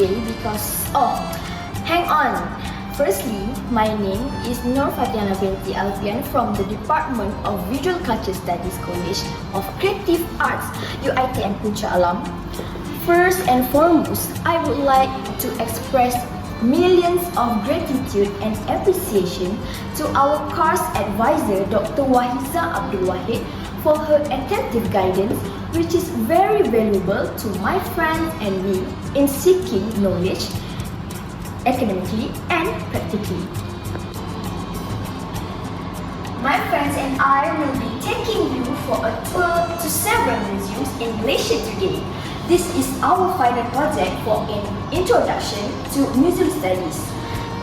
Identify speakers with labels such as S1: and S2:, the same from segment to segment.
S1: today because... Oh, hang on! Firstly, my name is Nur Fatiana binti Alfian from the Department of Visual Culture Studies College of Creative Arts, UiTM Puncak Alam. First and foremost, I would like to express millions of gratitude and appreciation to our course advisor Dr. Wahiza Abdul Wahid for her attentive guidance, which is very valuable to my friends and me in seeking knowledge academically and practically. My friends and I will be taking you for a tour to several museums in Malaysia today. This is our final project for an introduction to museum studies.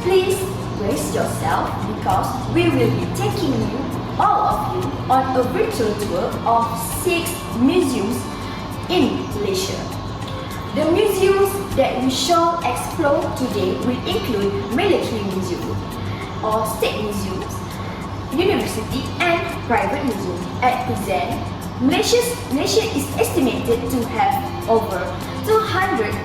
S1: Please brace yourself because we will be taking you, all of you, on a virtual tour of 6 museums in Malaysia. The museums that we shall explore today will include military museums or state museums, university and private museums. At present, Malaysia is estimated to have over 230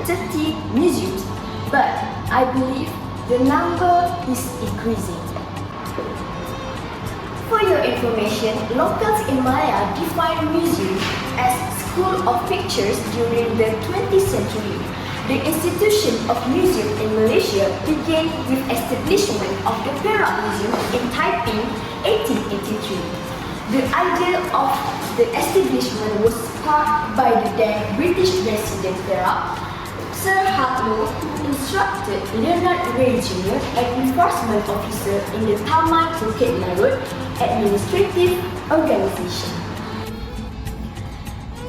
S1: museums, but I believe the number is increasing. For your information, locals in Malaya define museum as school of pictures during the 20th century. The institution of museum in Malaysia began with establishment of the Perak Museum in Taipei 1883. The idea of the establishment was sparked by the then British resident Perak, Sir Hartlow, who instructed Leonard Ray Jr., an enforcement officer in the Taman Bukit Larut administrative organization.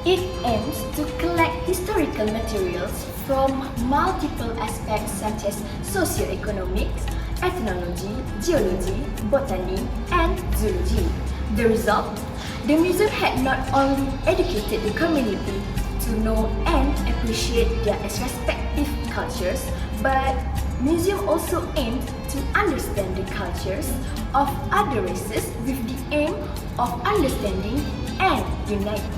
S1: It aims to collect historical materials from multiple aspects such as socio-economics, ethnology, geology, botany, and zoology. The result, the museum had not only educated the community to know and appreciate their respective cultures, but museum also aimed to understand the cultures of other races with the aim of understanding and uniting.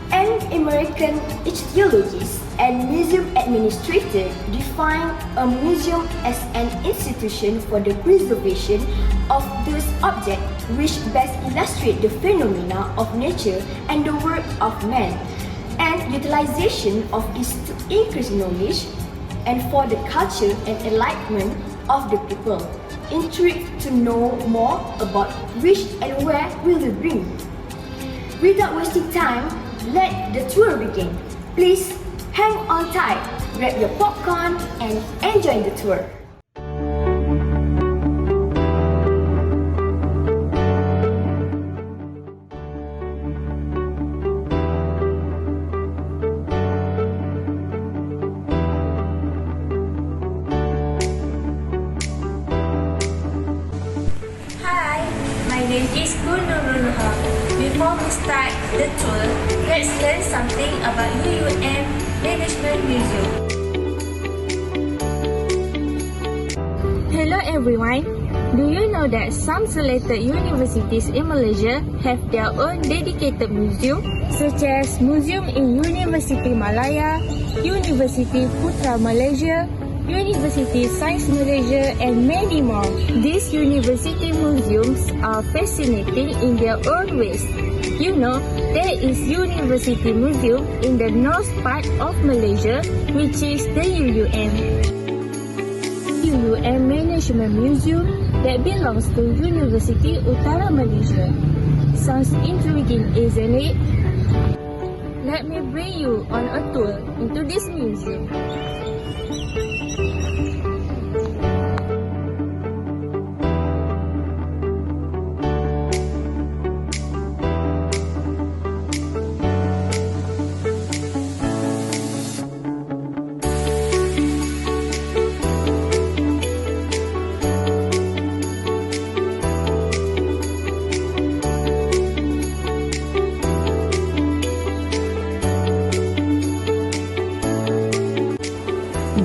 S1: An American ichthyologist and museum administrator defined a museum as an institution for the preservation of those objects which best illustrate the phenomena of nature and the work of man, and utilization of this to increase knowledge and for the culture and enlightenment of the people, intrigued to know more about which and where will we bring. Without wasting time, let the tour begin. Please hang on tight, grab your popcorn and enjoy the tour.
S2: Hi, my name is Gunurulha. Before we start the tour, let's learn something about UUM Management Museum.
S3: Hello everyone. Do you know that some selected universities in Malaysia have their own dedicated museum, such as Museum in Universiti Malaya, Universiti Utara Malaysia, University Science Malaysia and many more. These university museums are fascinating in their own ways. You know, there is University Museum in the north part of Malaysia, which is the UUM. UUM Management Museum that belongs to University Utara Malaysia. Sounds intriguing, isn't it? Let me bring you on a tour into this museum.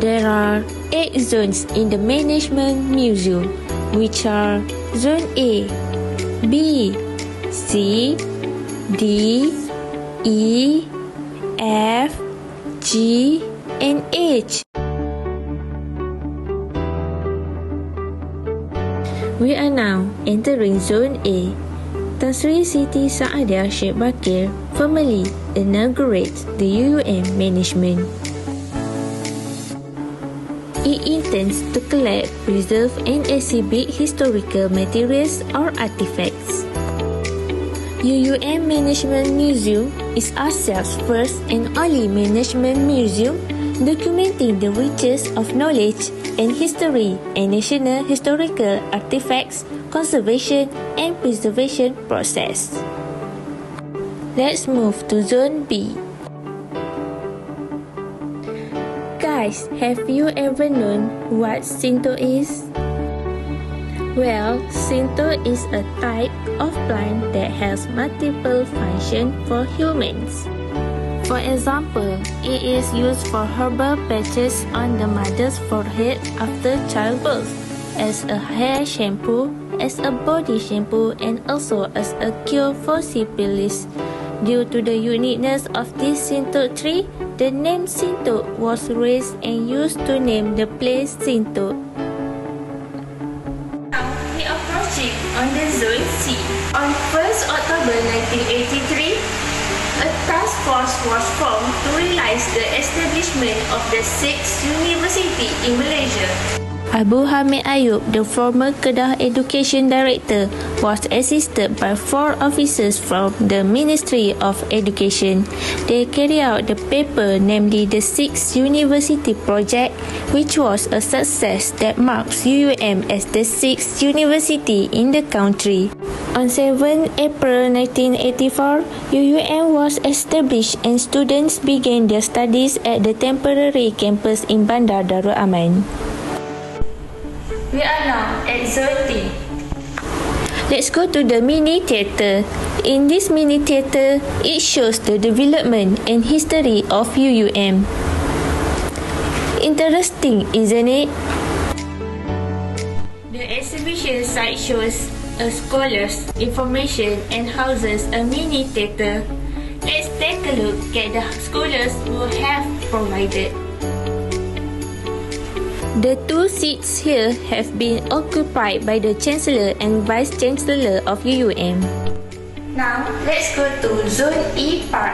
S3: There are 8 zones in the Management Museum, which are Zone A, B, C, D, E, F, G, and H. We are now entering Zone A. Tan Sri Siti Saadia Sheikh Bakir formally inaugurates the UUM management. It intends to collect, preserve, and exhibit historical materials or artifacts. UUM Management Museum is Asia's first and only management museum documenting the riches of knowledge and history and national historical artifacts, conservation and preservation process. Let's move to Zone B. Guys, have you ever known what Shinto is? Well, Shinto is a type of plant that has multiple functions for humans. For example, it is used for herbal patches on the mother's forehead after childbirth, as a hair shampoo, as a body shampoo, and also as a cure for syphilis. Due to the uniqueness of this Shinto tree, the name Shinto was raised and used to name the place Shinto.
S2: Now we are approaching on the Zone C. On 1st October 1983, a task force was formed to realize the establishment of the 6th university in Malaysia.
S3: Abu Hamid Ayub, the former Kedah Education Director, was assisted by 4 officers from the Ministry of Education. They carried out the paper, namely the 6th University Project, which was a success that marks UUM as the 6th university in the country. On 7 April 1984, UUM was established and students began their studies at the temporary campus in Bandar Darul Aman.
S2: We are now at Zone D.
S3: Let's go to the mini theatre. In this mini theatre, it shows the development and history of UUM. Interesting, isn't it?
S2: The exhibition site shows a scholars, information, and houses a mini theatre. Let's take a look at the scholars who have provided.
S3: The 2 seats here have been occupied by the Chancellor and Vice Chancellor of UUM.
S2: Now, let's go to Zone E part.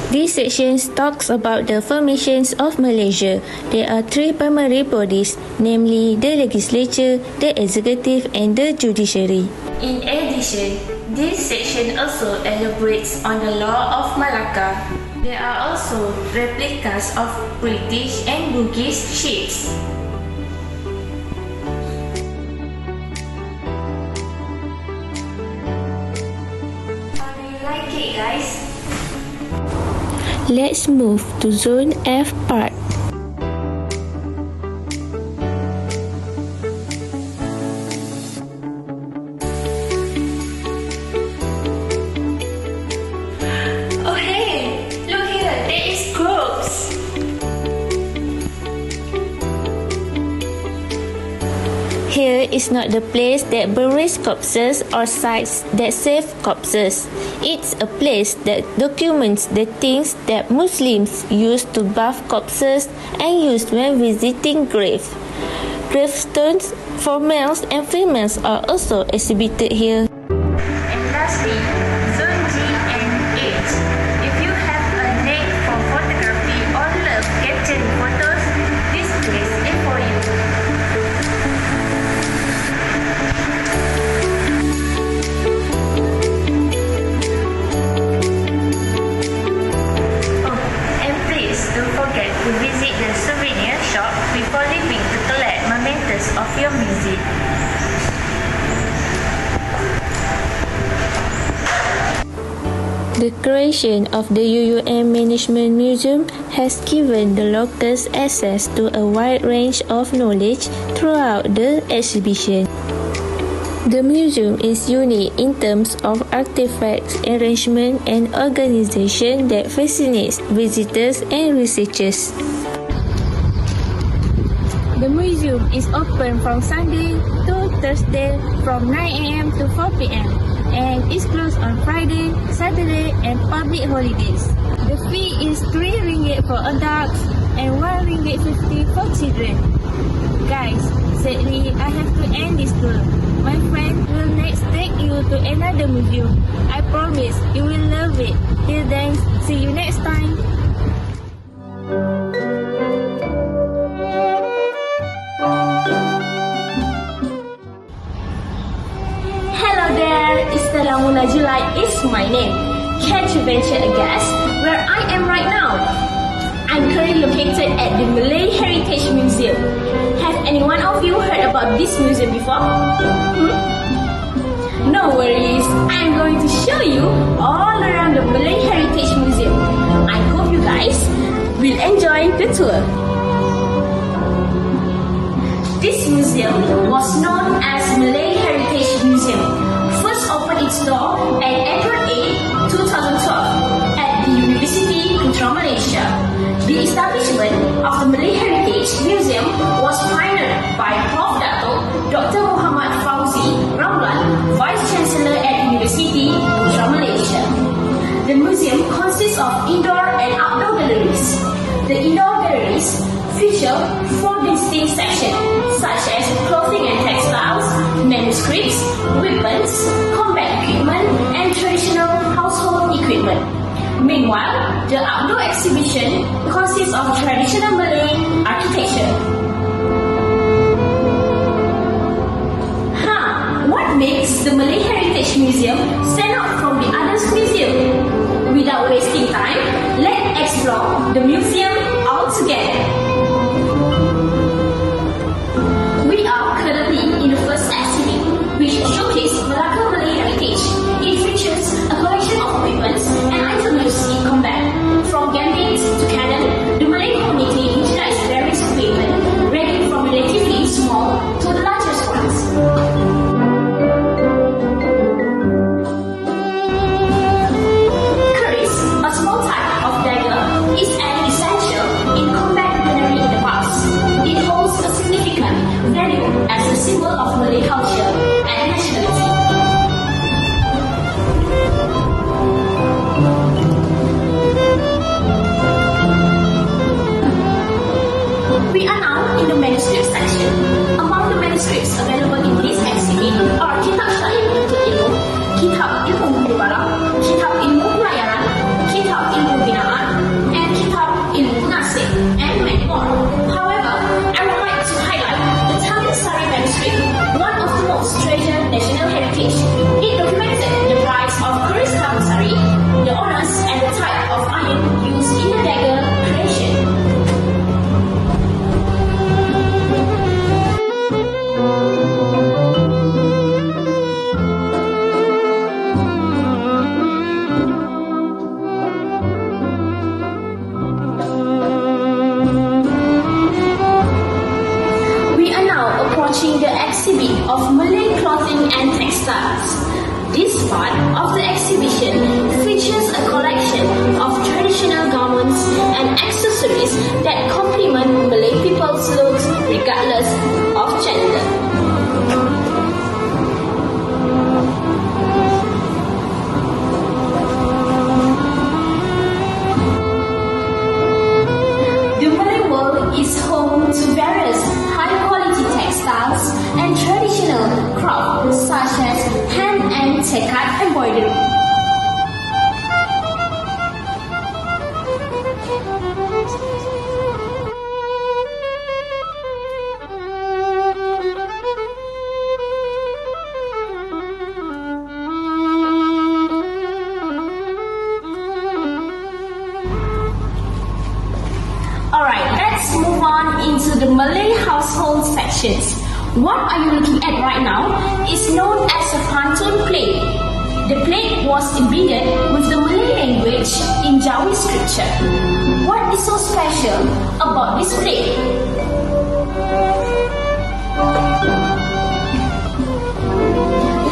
S3: This section talks about the formations of Malaysia. There are 3 primary bodies, namely the legislature, the executive, and the judiciary.
S2: In addition, this section also elaborates on the law of Malacca. There are also replicas of British and Bugis ships. How do you like it, guys?
S3: Let's move to Zone F part.
S2: Oh hey, look here, there is groups.
S3: Here is not the place that buries corpses or sites that save corpses. It's a place that documents the things that Muslims used to bath corpses and used when visiting graves. Gravestones for males and females are also exhibited here.
S2: And lastly, Zone G and H. If you have a knack for photography or love capturing photos, this place is for you. Oh, and please don't forget to visit the souvenir shop before leaving to collect mementos of your visit.
S3: The creation of the UUM Management Museum has given the locals access to a wide range of knowledge throughout the exhibition. The museum is unique in terms of artifacts, arrangement, and organization that fascinates visitors and researchers. The museum is open from Sunday to Thursday from 9 a.m. to 4 p.m. and is closed on Friday, Saturday and public holidays. The fee is RM3 for adults and RM1.50 for children. Guys, sadly, I have to end this tour. My friend will next take you to another museum. I promise you will love it. Till then, see you next time.
S1: Hello there, Assalamualaikum is my name. Can't you venture a guess where I am right now? I'm currently located at the Malay Heritage Museum. Have any one of you heard about this museum before? No worries, I'm going to show you all around the Malay Heritage Museum. I hope you guys will enjoy the tour. This museum was known as Malay Heritage Museum. First opened its door on April 8, 2012 at the Universiti Utara, Malaysia. The establishment of the Malay Heritage Museum was pioneered by Prof. Dr. Muhammad Fauzi Ramlan, Vice Chancellor at Universiti Utara, Malaysia. The museum consists of indoor and outdoor galleries. The indoor galleries feature 4 distinct sections such as clothing and textiles, manuscripts, weapons, combat equipment, and traditional household equipment. Meanwhile, the outdoor exhibition consists of traditional Malay architecture. What makes the Malay Heritage Museum stand out from the other museums? Without wasting time, let's explore the museum all together. We are currently in the first exhibit, which showcases Malacca Malay heritage. It features a collection of weapons and items used in combat. From gambits to cannon, the Malay community utilized various equipment, ranging from relatively small to the largest ones. Symbol of Malay culture and nationality. We are now in the manuscript section. Among the manuscripts available in this exhibit are Kitab Syair untuk Ilmu, Kitab Ilmu Budaya, Kitab Ilmu Pelayaran, Kitab Ilmu Binaan, and Kitab Ilmu Nasib, and many more. However, I would like to highlight the Tamil Sari manuscript, one of the most treasured national heritage. It documented the rise of Keris Sari, the honors and the type of iron used in the dagger creation. The exhibit of Malay clothing and textiles. This part of the exhibition features a collection of traditional garments and accessories that complement Malay people's looks regardless of gender. The Malay world is home to various high-quality textiles and traditional crafts such as hand and tekad embroidery. Alright, let's move on into the Malay household sections. What are you looking at right now is known as a pantun plate. The plate was embedded with the Malay language in Jawi scripture. What is so special about this plate?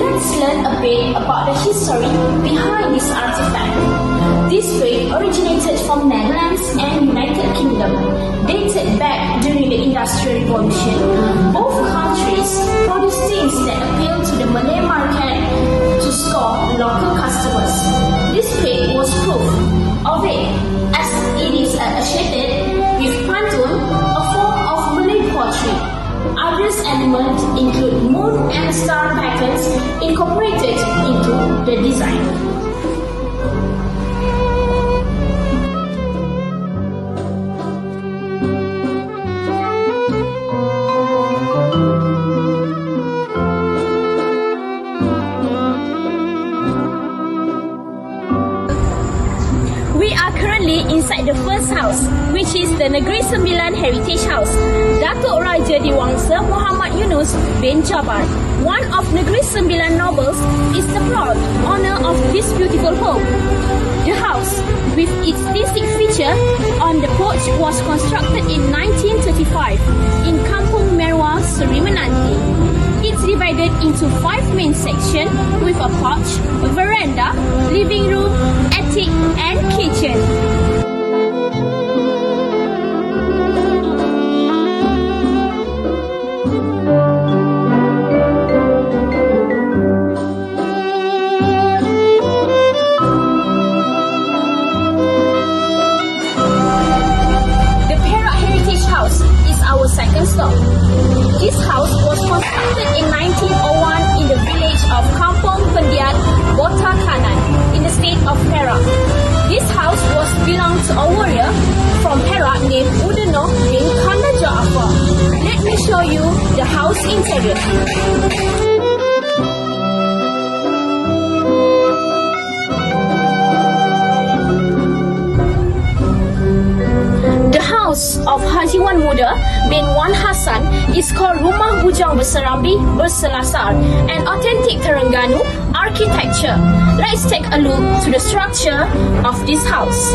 S1: Let's learn a bit about the history behind this artifact. This plate originated from Netherlands and United Kingdom, dated back during the Industrial Revolution. Both countries produced things that appeal to the Malay market to score local customers. This plate was proof of it, as it is associated with pantun, a form of Malay poetry. Others elements include moon and star patterns incorporated into the design.
S3: Inside the first house, which is the Negeri Sembilan Heritage House. Datuk Raja Dewangsa Muhammad Yunus bin Jabar, one of Negeri Sembilan nobles, is the proud owner of this beautiful home. The house, with its distinct feature on the porch, was constructed in 1935 in Kampung Merwah, Seri Menanti. It's divided into 5 main sections with a porch, a veranda, living room, attic and kitchen. Second stop. This house was constructed in 1901 in the village of Kampung Pendiat, Bota Kanan, in the state of Perak. This house was belonged to a warrior from Perak named Udeno bin Kanda Ja'afar. Let me show you the house interior. Of Haji Wan Muda bin Wan Hassan is called Rumah Bujang Berserambi Berselasar, an authentic Terengganu architecture. Let's take a look to the structure of this house.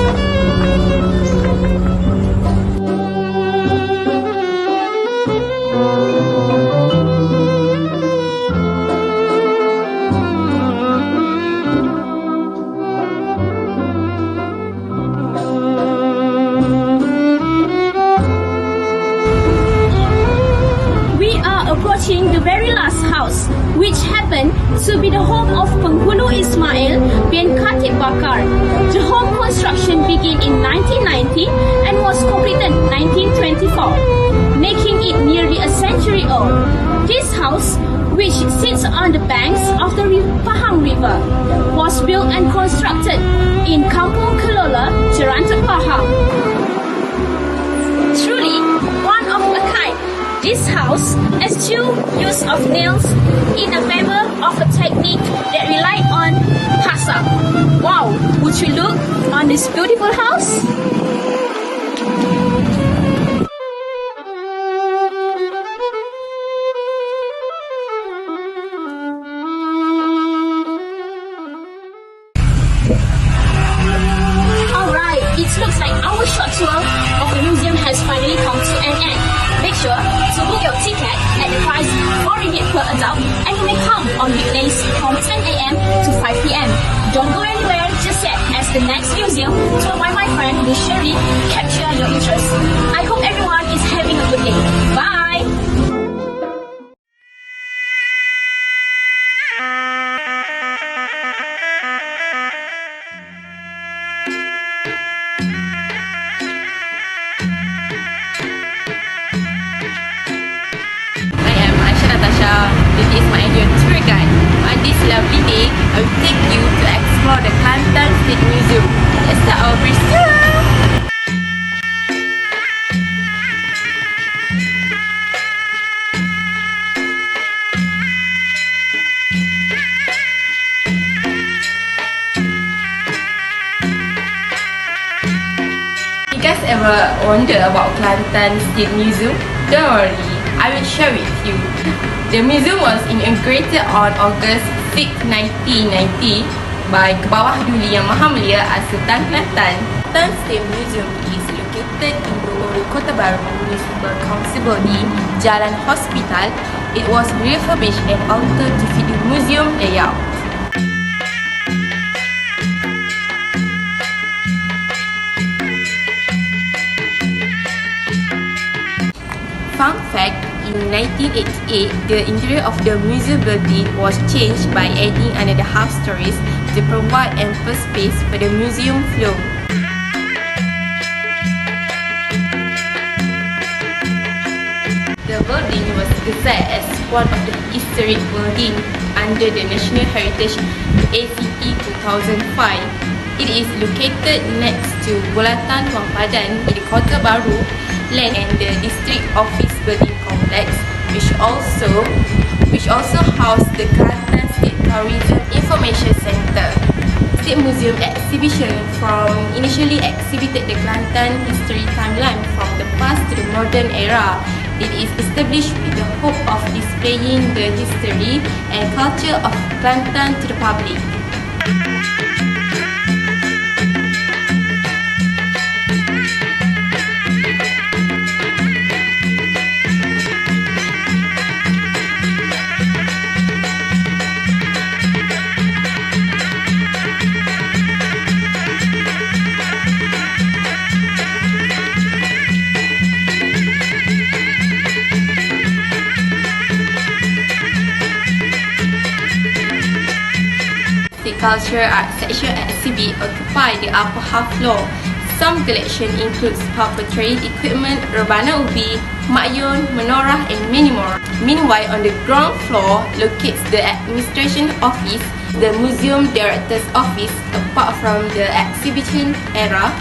S3: The very last house, which happened to be the home of Penghulu Ismail bin Khatib Bakar. The home construction began in 1990 and was completed in 1924, making it nearly a century old. This house, which sits on the banks of the Pahang River, was built and constructed in Kampung Kelola, Jerantuk Pahang. Truly one of a kind. This house eschewed use of nails in a favor of a technique that relied on pasak. Wow, would you look on this beautiful house? Alright, it looks like our short tour of the museum has finally come to an end. Make sure to book your ticket at the price RM 4 per adult, and you may come on weekdays from 10 a.m. to 5 p.m. Don't go anywhere just yet, as the next museum tour by my friend will surely capture your interest. I hope everyone is having a good day. Bye!
S4: This is my ideal tour guide. On this lovely day, I will take you to explore the Kelantan State Museum. Let's start our first tour. You guys ever wonder about Kelantan State Museum? Don't worry, I will share with you. The museum was inaugurated on August 6, 1990 by Kebawah Duli Yang Maha Mulia Sultan Kelantan. Kelantan State Museum is located in the Kota Baru Municipal Council Body, Jalan Hospital. It was refurbished and altered to fit the museum layout. Fun fact in 1988, the interior of the museum building was changed by adding another half stories to provide ample space for the museum floor. The building was gazetted as one of the historic buildings under the National Heritage ACT 2005. It is located next to Bulatan Wang Padan in the Kota Baru land and the District Office Building Complex, which also housed the Kelantan State Tourism Information Centre. State Museum exhibition initially exhibited the Kelantan history timeline from the past to the modern era. It is established with the hope of displaying the history and culture of Kelantan to the public. Culture art section exhibit occupy the upper half floor. Some collection includes puppetry equipment, rebana ubi, makyun, menorah and many more. Meanwhile, on the ground floor locates the administration office, the museum director's office. Apart from the exhibition era,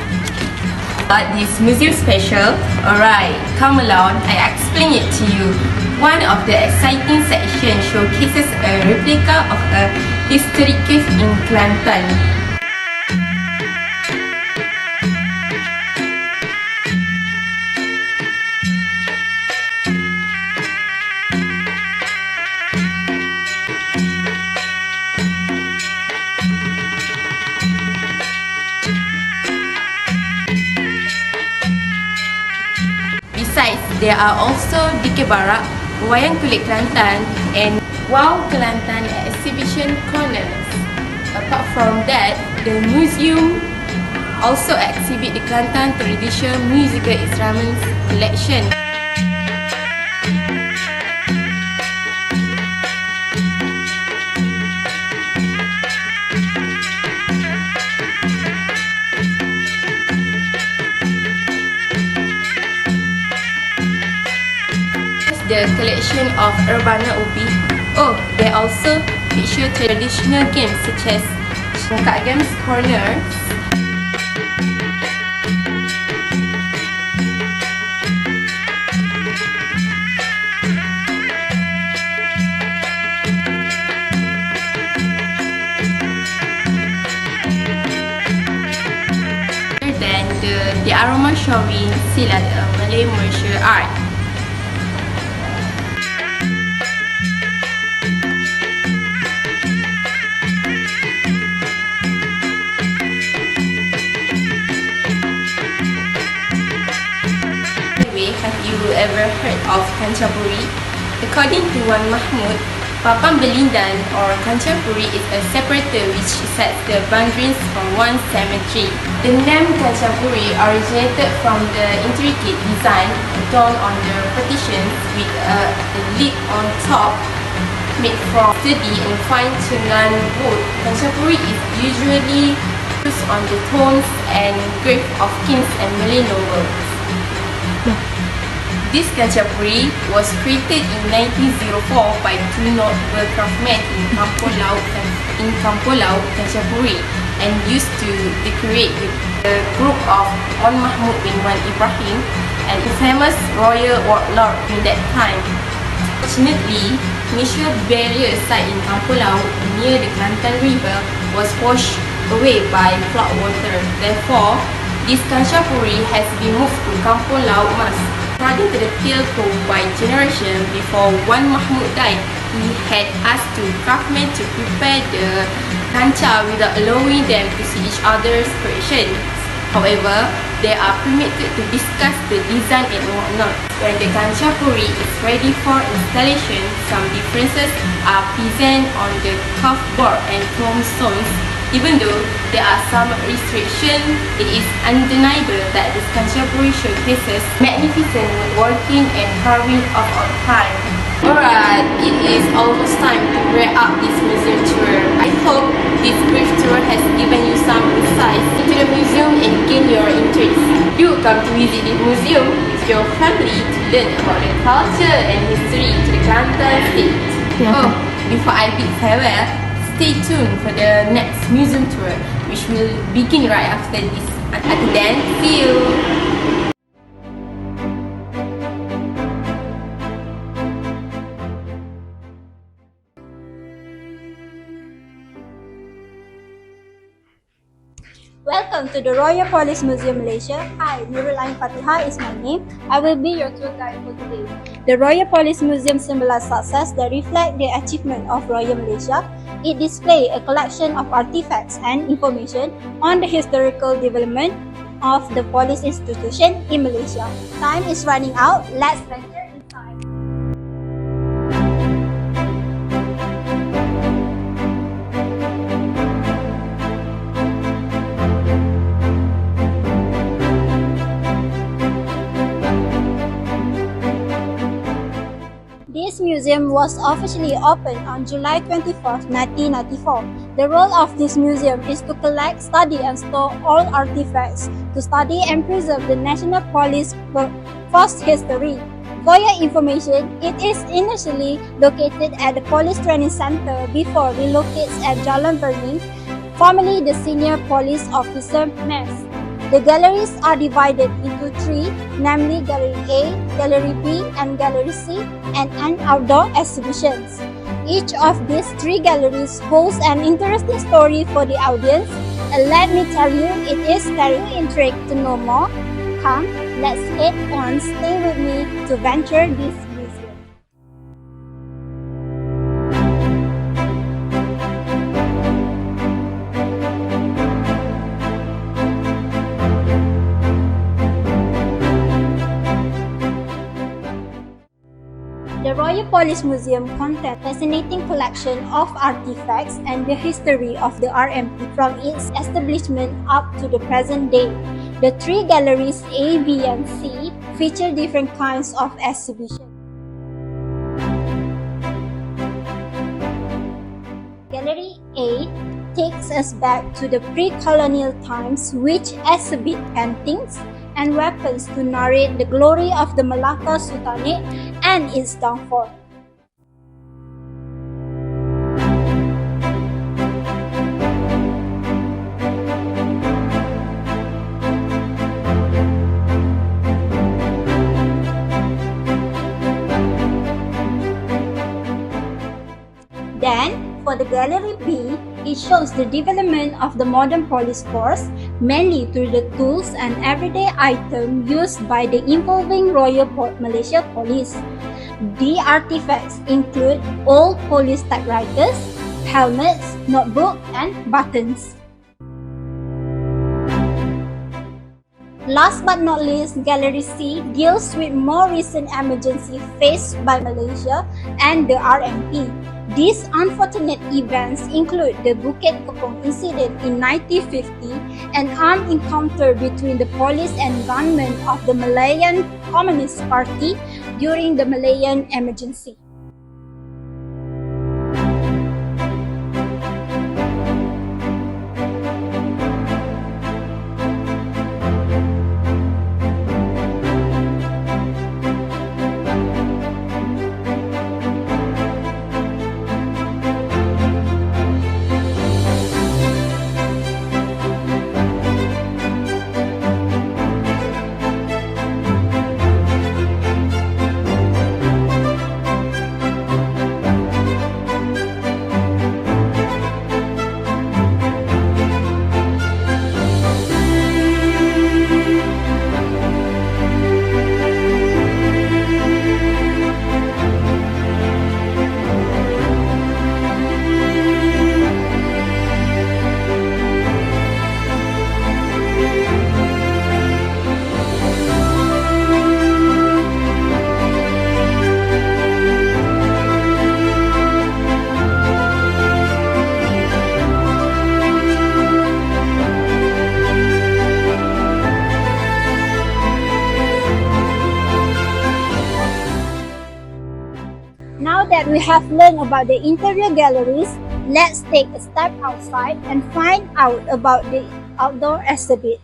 S4: but this museum special, alright, come along, I explain it to you. One of the exciting sections showcases a replica of a historic cave in Kelantan. Besides, there are also Dikir Barak, Wayang Kulit Kelantan and Wow Kelantan exhibition corners. Apart from that, the museum also exhibit the Kelantan traditional musical instruments collection. The collection of rebana ubi. Oh, they also feature traditional games such as Congkak Games Corner. Then the aroma showing silat, Malay martial art. Have you ever heard of Kancapuri? According to Wan Mahmud, Papan Belindan or Kancapuri is a separator which sets the boundaries for one cemetery. The name Kancapuri originated from the intricate design done on the partitions with a lid on top made from sturdy and fine-tuned wood. Kancapuri is usually used on the tombs and graves of kings and Malay nobles. This Kancapuri was created in 1904 by two notable craftsmen in Kampung Laut, Kancapuri, and used to decorate the group of Wan Mahmud bin Wan Ibrahim and the famous royal warlord in that time. Fortunately, initial barrier site in Kampung Laut near the Kelantan River was washed away by flood water. Therefore, this Kancapuri has been moved to Kampung Laut Mas. According to the tale told by generation before Wan Mahmud died, he had asked two craftsmen to prepare the kancha without allowing them to see each other's creations. However, they are permitted to discuss the design and whatnot. When the Kancapuri is ready for installation, some differences are present on the carved board and tombstones. Even though there are some restrictions, it is undeniable that this contemporary showcases magnificent woodworking and carving of our time. Alright, it is almost time to wrap up this museum tour. I hope this brief tour has given you some insights into the museum and gain your interest. You come to visit the museum with your family to learn about the culture and history to the Kelantan state. Oh, before I bid farewell, stay tuned for the next museum tour, which will begin right after this. Until then, see you!
S5: Welcome to the Royal Police Museum Malaysia. Hi, Nurul Ain Fatihah is my name. I will be your tour guide for today. The Royal Police Museum symbolize success that reflect the achievement of Royal Malaysia. It displays a collection of artifacts and information on the historical development of the police institution in Malaysia. Time is running out. Let's venture inside. This museum was officially opened on July 24, 1994. The role of this museum is to collect, study and store all artifacts, to study and preserve the National Police Force history. For your information, it is initially located at the Police Training Center before relocates at Jalan Verning, formerly the Senior Police Officer Mess. The galleries are divided into three, namely Gallery A, Gallery B, and Gallery C, and an outdoor exhibitions. Each of these three galleries holds an interesting story for the audience, and let me tell you, it is very intriguing to know more. Come, let's head on, stay with me to venture this museum. The Royal Police Museum contains a fascinating collection of artifacts and the history of the RMP from its establishment up to the present day. The three galleries A, B, and C feature different kinds of exhibitions. Gallery A takes us back to the pre-colonial times, which exhibit paintings and weapons to narrate the glory of the Malacca Sultanate and its downfall. Then, for the Gallery B, it shows the development of the modern police force, mainly through the tools and everyday items used by the evolving Royal Malaysia Police. The artifacts include old police typewriters, helmets, notebooks, and buttons. Last but not least, Gallery C deals with more recent emergencies faced by Malaysia and the RMP. These unfortunate events include the Bukit Kopong incident in 1950, an armed encounter between the police and gunmen of the Malayan Communist Party during the Malayan emergency. that we have learned about the interior galleries, let's take a step outside and find out about the outdoor exhibit.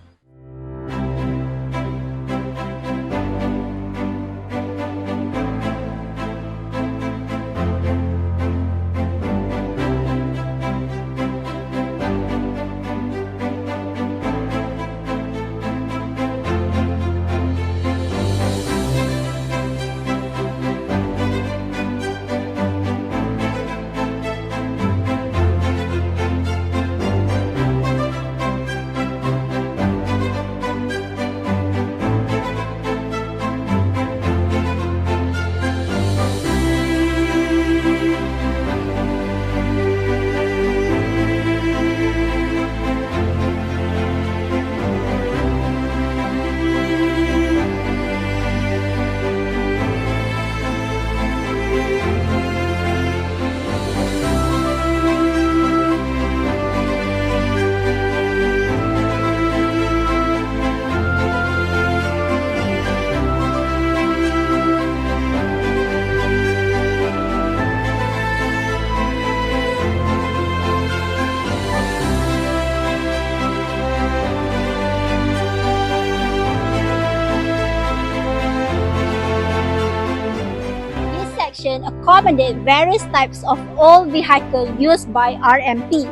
S5: Accommodate various types of old vehicles used by RMP,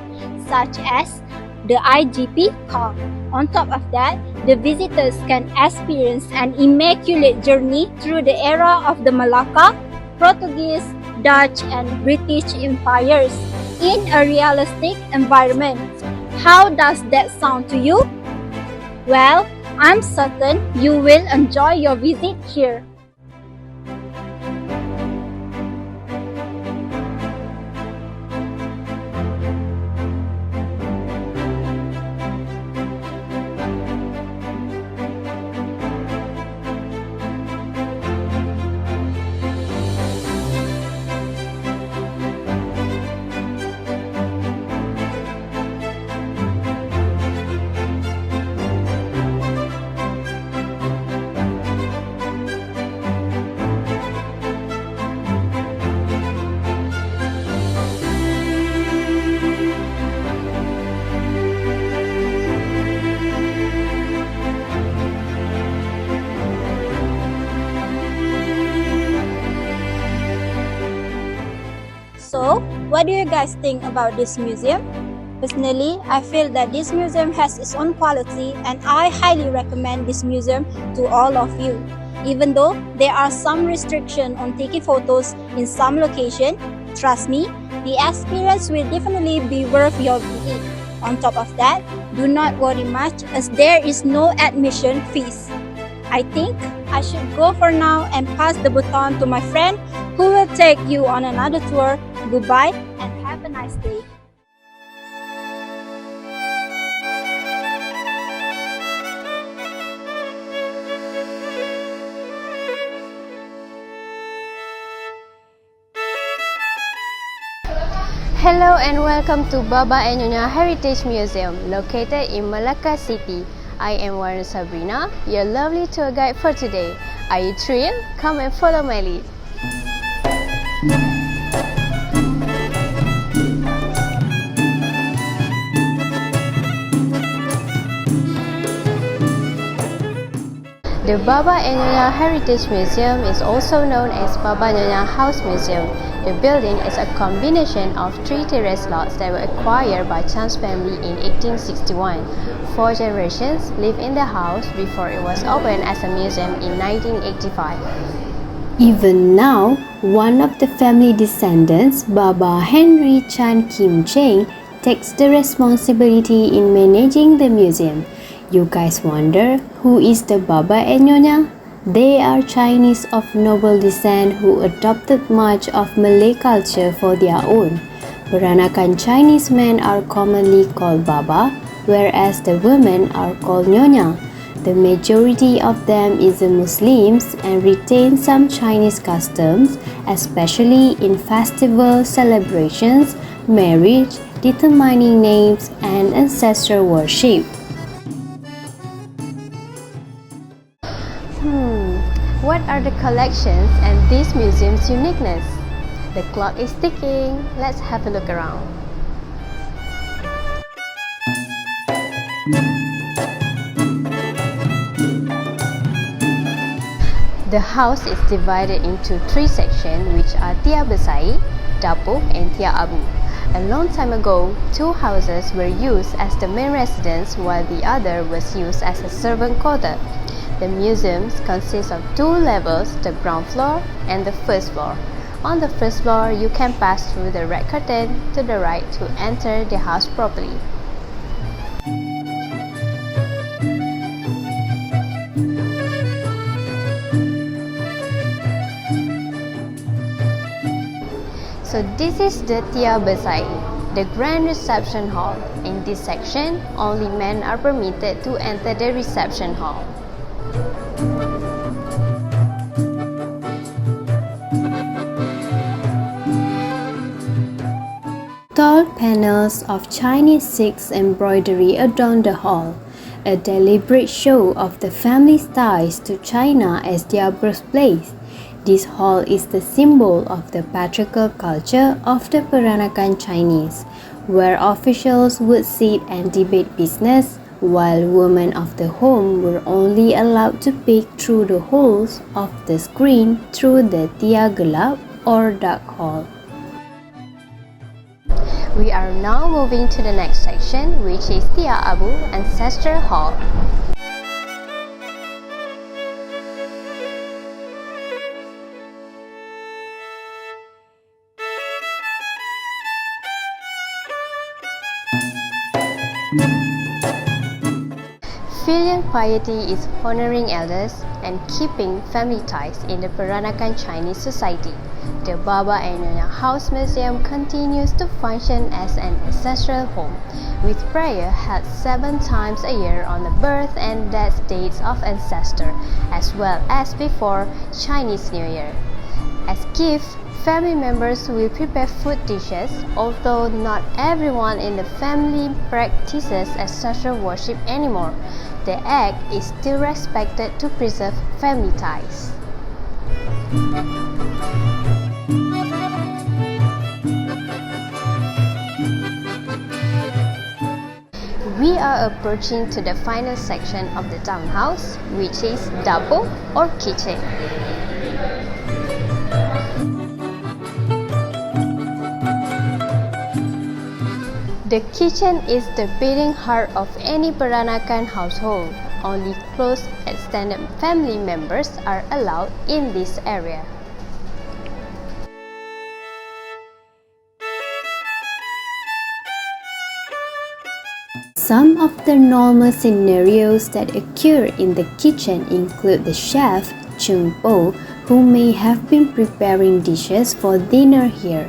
S5: such as the IGP car. On top of that, the visitors can experience an immaculate journey through the era of the Malacca, Portuguese, Dutch, and British empires in a realistic environment. How does that sound to you? Well, I'm certain you will enjoy your visit here. So, what do you guys think about this museum? Personally, I feel that this museum has its own quality and I highly recommend this museum to all of you. Even though there are some restrictions on taking photos in some locations, trust me, the experience will definitely be worth your visit. On top of that, do not worry much as there is no admission fees. I think I should go for now and pass the baton to my friend who will take you on another tour. Goodbye and have a nice day.
S6: Hello and welcome to Baba and Nyonya Heritage Museum located in Malacca City. I am Warren Sabrina, your lovely tour guide for today. Are you thrilled? Come and follow my lead. The Baba and Nyonya Heritage Museum is also known as Baba Nyonya House Museum. The building is a combination of 3 terrace lots that were acquired by Chan's family in 1861. 4 generations lived in the house before it was opened as a museum in 1985.
S7: Even now, one of the family descendants, Baba Henry Chan Kim Cheng, takes the responsibility in managing the museum. You guys wonder who is the Baba and Nyonya? They are Chinese of noble descent who adopted much of Malay culture for their own. Peranakan Chinese men are commonly called Baba, whereas the women are called Nyonya. The majority of them is Muslims and retain some Chinese customs, especially in festival celebrations, marriage, determining names, and ancestral worship.
S6: What are the collections and this museum's uniqueness? The clock is ticking. Let's have a look around. The house is divided into 3 sections, which are Tia Besai, Dapur and Tia Abu. A long time ago, 2 houses were used as the main residence while the other was used as a servant quarter. The museums consist of 2 levels, the ground floor and the first floor. On the first floor, you can pass through the red curtain to the right to enter the house properly. So this is the Tia Besai, the grand reception hall. In this section, only men are permitted to enter the reception hall.
S7: Tall panels of Chinese silk embroidery adorn the hall, a deliberate show of the family's ties to China as their birthplace. This hall is the symbol of the patriarchal culture of the Peranakan Chinese, where officials would sit and debate business, while women of the home were only allowed to peek through the holes of the screen through the Tia Gelap or dark hall.
S6: We are now moving to the next section, which is Tia Abu Ancestral Hall. Filial piety is honoring elders and keeping family ties in the Peranakan Chinese society. The Baba and Nyonya House Museum continues to function as an ancestral home, with prayer held 7 times a year on the birth and death dates of ancestors, as well as before Chinese New Year. As gifts, family members will prepare food dishes, although not everyone in the family practices ancestral worship anymore. The act is still respected to preserve family ties. We are approaching to the final section of the townhouse, which is Dapur or kitchen. The kitchen is the beating heart of any Peranakan household. Only close extended family members are allowed in this area.
S7: Some of the normal scenarios that occur in the kitchen include the chef, Chung Po, who may have been preparing dishes for dinner here.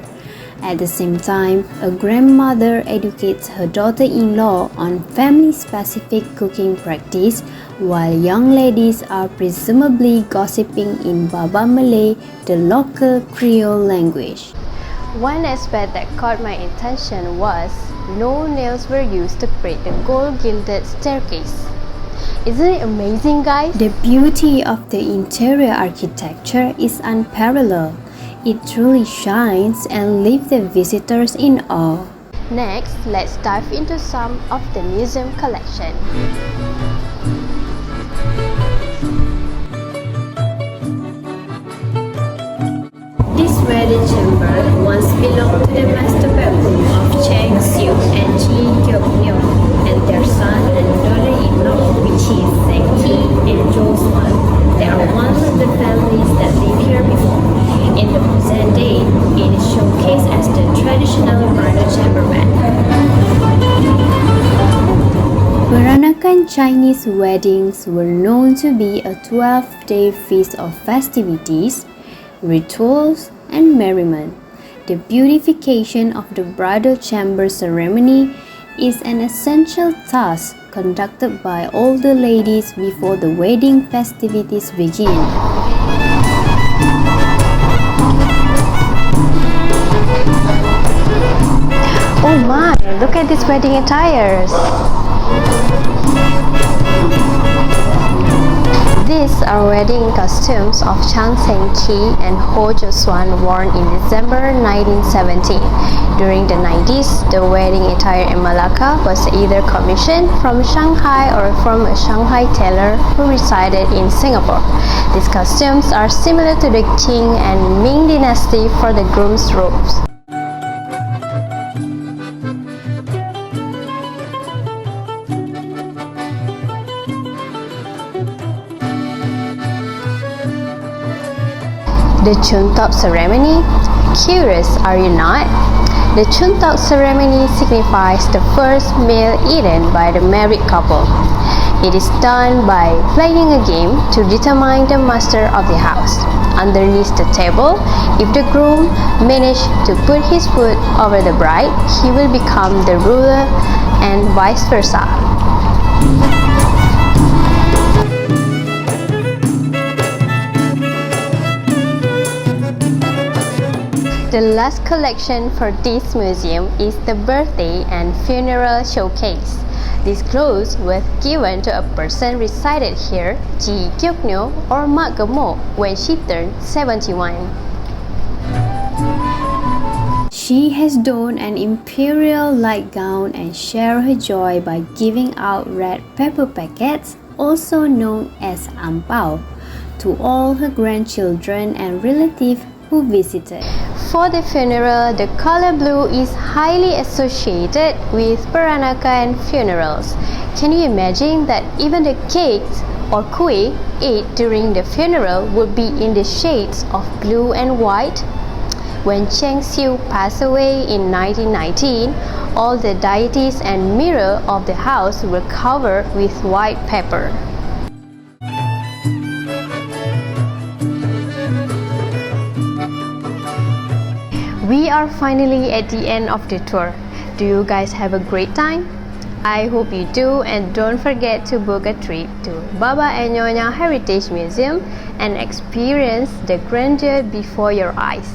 S7: At the same time, a grandmother educates her daughter-in-law on family-specific cooking practice, while young ladies are presumably gossiping in Baba Malay, the local Creole language.
S6: One aspect that caught my attention was no nails were used to create the gold-gilded staircase. Isn't it amazing, guys?
S7: The beauty of the interior architecture is unparalleled. It truly shines and leaves the visitors in awe.
S6: Next, let's dive into some of the museum collection.
S7: This wedding chamber once belonged to the master bedroom of Cheng Siu and Chi Kyok Myong and their son and daughter-in-law, which is Seng Ki and Jo Swan. They are one of the families that lived here before. In the present day, it is showcased as the traditional bridal chamber bed. Peranakan Chinese weddings were known to be a 12-day feast of festivities, rituals, and merriment. The beautification of the bridal chamber ceremony is an essential task conducted by all the ladies before the wedding festivities begin.
S6: Oh my, look at these wedding attires! This These are wedding costumes of Chang Seng Ki and Ho Jo Swan worn in December 1917. During the 90s, the wedding attire in Malacca was either commissioned from Shanghai or from a Shanghai tailor who resided in Singapore. These costumes are similar to the Qing and Ming dynasty for the groom's robes. The Chuntop ceremony. Curious, are you not? The Chuntop ceremony signifies the first meal eaten by the married couple. It is done by playing a game to determine the master of the house. Underneath the table, if the groom managed to put his foot over the bride, he will become the ruler, and vice versa. The last collection for this museum is the birthday and funeral showcase. These clothes were given to a person resided here, Ji Gyoknyo or Mak Gemok, when she turned 71.
S7: She has donned an imperial light gown and shared her joy by giving out red pepper packets, also known as ampao, to all her grandchildren and relatives who visited.
S6: For the funeral, the color blue is highly associated with Peranakan funerals. Can you imagine that even the cakes or kueh ate during the funeral would be in the shades of blue and white? When Cheng Xiu passed away in 1919, all the deities and mirror of the house were covered with white paper. We are finally at the end of the tour. Do you guys have a great time? I hope you do, and don't forget to book a trip to Baba and Nyonya Heritage Museum and experience the grandeur before your eyes.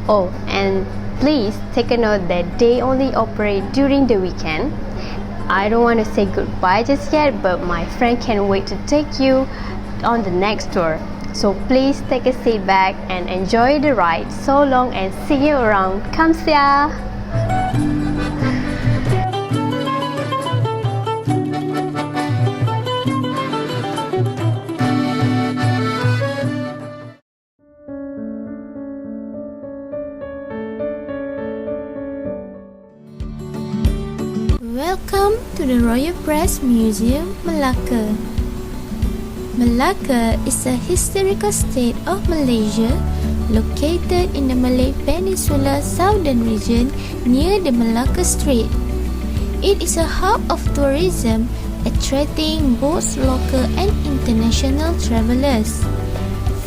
S6: Oh, and please take a note that they only operate during the weekend. I don't want to say goodbye just yet, but my friend can't wait to take you on the next tour. So please take a seat back and enjoy the ride. So long and see you around. Kamsahamnida.
S8: Welcome to the Royal Press Museum, Malacca. Malacca is a historical state of Malaysia located in the Malay Peninsula southern region near the Malacca Strait. It is a hub of tourism, attracting both local and international travelers.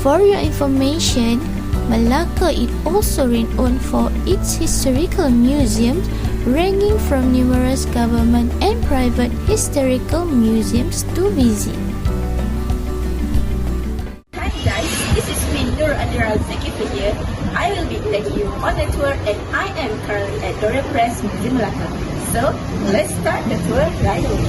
S8: For your information, Malacca is also renowned for its historical museums, ranging from numerous government and private historical museums to visit.
S1: Here, I will be taking you on the tour, and I am currently at Royal Press Museum Malacca. So let's start the tour right away.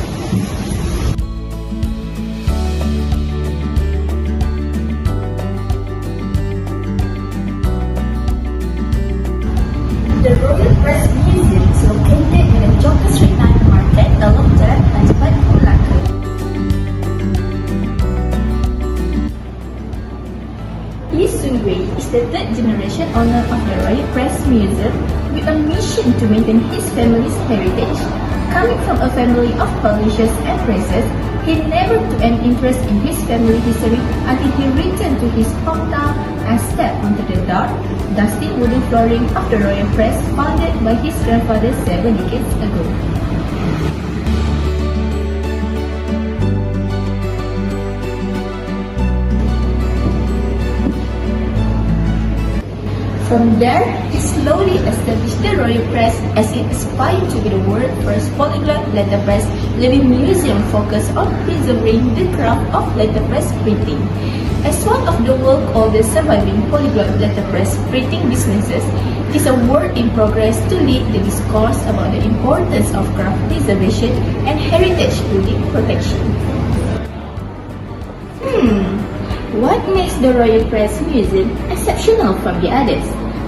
S1: The Royal Press Museum is located in the Joka Street Night Market along Jalan Najbat, Malacca. Lee Soon-wei is the third generation owner of the Royal Press Museum with a mission to maintain his family's heritage. Coming from a family of publishers and pressers, he never took an interest in his family history until he returned to his hometown and stepped onto the dark, dusty wooden flooring of the Royal Press founded by his grandfather 7 decades ago. From there, he slowly established the Royal Press as it aspired to be the world's first polyglot letterpress living museum focused on preserving the craft of letterpress printing. As one of the world's oldest surviving polyglot letterpress printing businesses, it is a work in progress to lead the discourse about the importance of craft preservation and heritage building protection.
S9: What makes the Royal Press Museum exceptional from the others?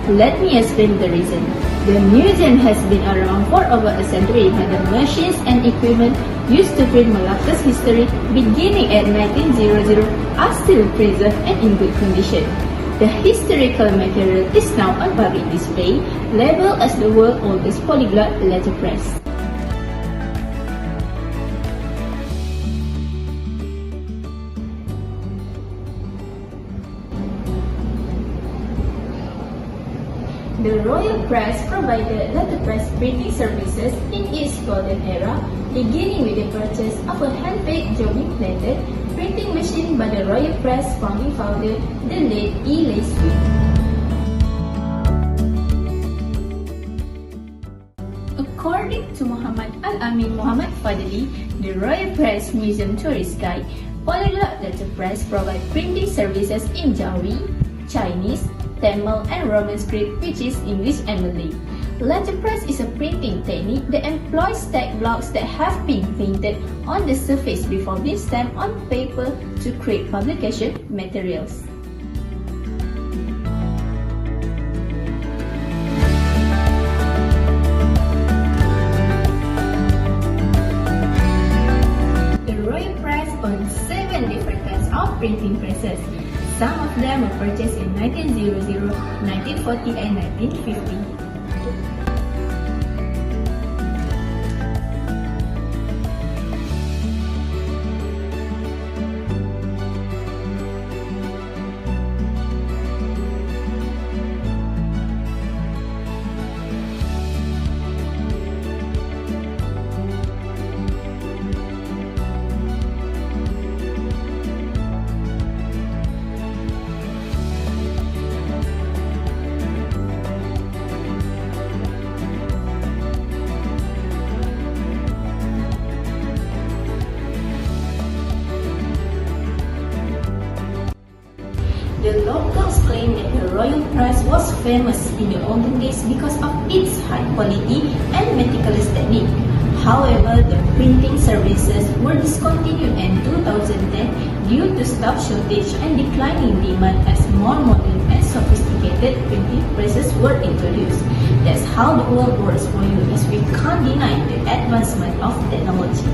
S9: Let me explain the reason. The museum has been around for over a century, but the machines and equipment used to print Malacca's history beginning at 1900 are still preserved and in good condition. The historical material is now on public display, labeled as the world's oldest polyglot letterpress. The Royal Press provided letterpress printing services in its golden era, beginning with the purchase of a hand-baked jobbing-plated printing machine by the Royal Press founding founder, the late E. Swift. According to Muhammad Al-Amin Muhammad Fadli, the Royal Press Museum Tourist Guide, polyglot letterpress provide printing services in Jawi, Chinese, Tamil and Roman script, which is English and Malay. Letterpress is a printing technique that employs stacked blocks that have been painted on the surface before being stamped on paper to create publication materials. The Royal Press owns 7 different kinds of printing presses. Some of them were purchased in 1900, 1940 and 1950. The locals claim that the Royal Press was famous in the olden days because of its high quality and meticulous technique. However, the printing services were discontinued in 2010 due to staff shortage and declining demand as more modern and sophisticated printing presses were introduced. That's how the world works for you, as we can't deny the advancement of technology.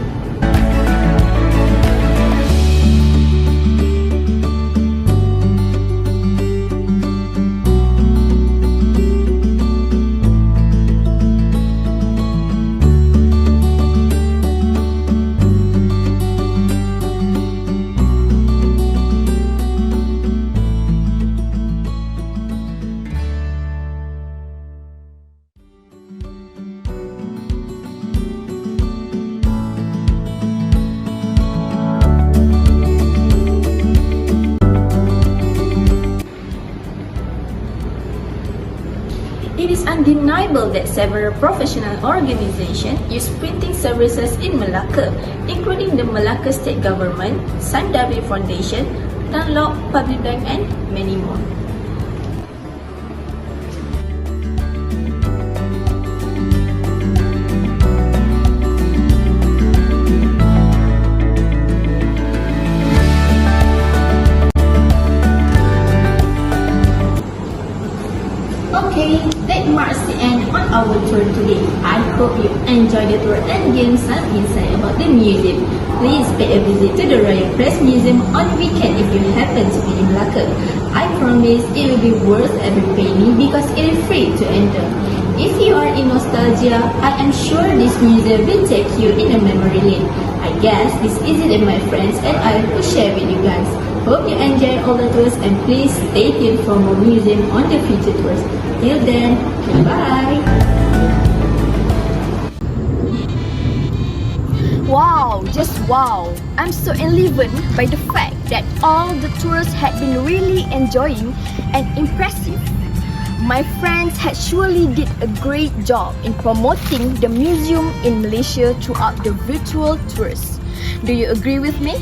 S9: It is undeniable that several professional organizations use printing services in Malacca, including the Malacca State Government, Sam W Foundation, Dunlop Public Bank, and many more. Okay, that marks the end on our tour today. I hope you enjoyed the tour and gained some insight about the museum. Please pay a visit to the Royal Press Museum on weekend if you happen to be in Malacca. I promise it will be worth every penny because it is free to enter. If you are in nostalgia, I am sure this museum will take you in a memory lane. I guess this is it, my friends, and I will share with you guys. Hope you enjoy all the tours and please stay tuned for more museum on the future tours. Till then, goodbye!
S1: Wow, just wow! I'm so enlivened by the fact that all the tourists had been really enjoying and impressive. My friends had surely did a great job in promoting the museum in Malaysia throughout the virtual tours. Do you agree with me?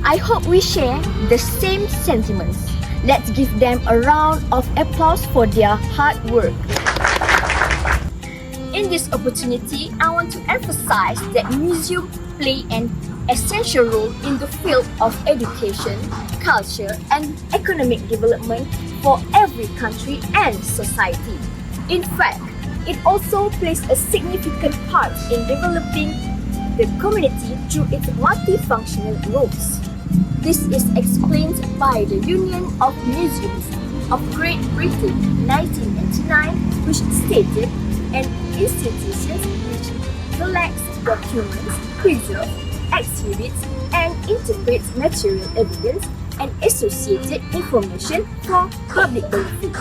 S1: I hope we share the same sentiments. Let's give them a round of applause for their hard work. In this opportunity, I want to emphasize that museums play an essential role in the field of education, culture, and economic development for every country and society. In fact, it also plays a significant part in developing the community through its multifunctional roles. This is explained by the Union of Museums of Great Britain 1989, which stated an institution which collects documents, preserves, exhibits, and integrates material evidence and associated information for public benefit.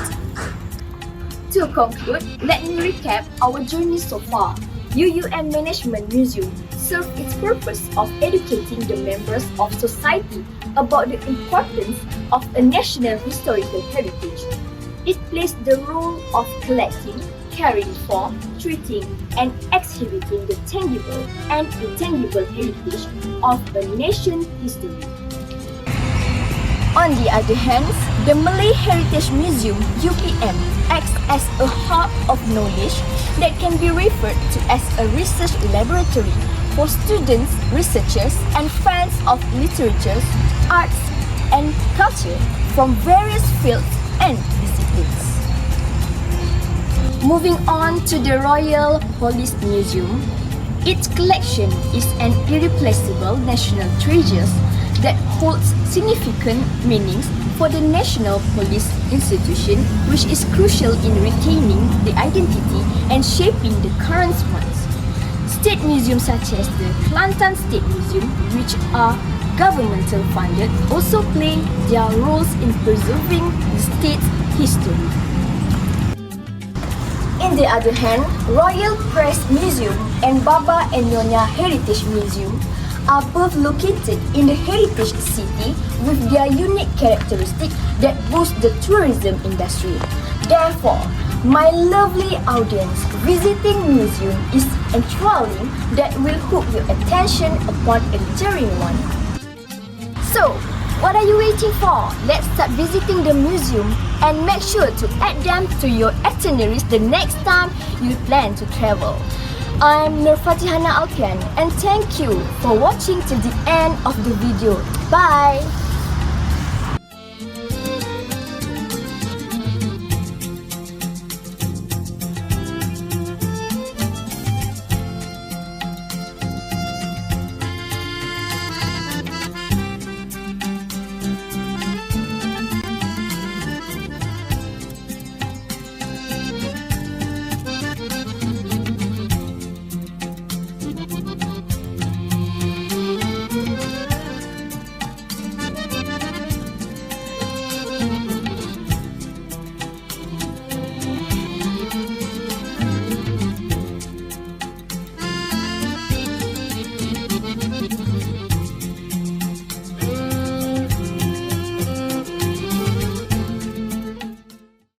S1: To conclude, let me recap our journey so far. UUM Management Museum serves its purpose of educating the members of society about the importance of a national historical heritage. It plays the role of collecting, caring for, treating, and exhibiting the tangible and intangible heritage of a nation's history. On the other hand, the Malay Heritage Museum (UPM) acts as a hub of knowledge that can be referred to as a research laboratory for students, researchers, and fans of literature, arts, and culture from various fields and disciplines. Moving on to the Royal Police Museum, its collection is an irreplaceable national treasure that holds significant meanings for the National Police Institution, which is crucial in retaining the identity and shaping the current ones. State museums such as the Kelantan State Museum, which are governmental funded, also play their roles in preserving the state's history. On the other hand, Royal Press Museum and Baba and Nyonya Heritage Museum are both located in the heritage city with their unique characteristics that boost the tourism industry. Therefore, my lovely audience, visiting museum is enthralling that will hook your attention upon entering one. So, what are you waiting for? Let's start visiting the museum and make sure to add them to your itineraries the next time you plan to travel. I'm Nur Fatihana Alfian and thank you for watching till the end of the video. Bye!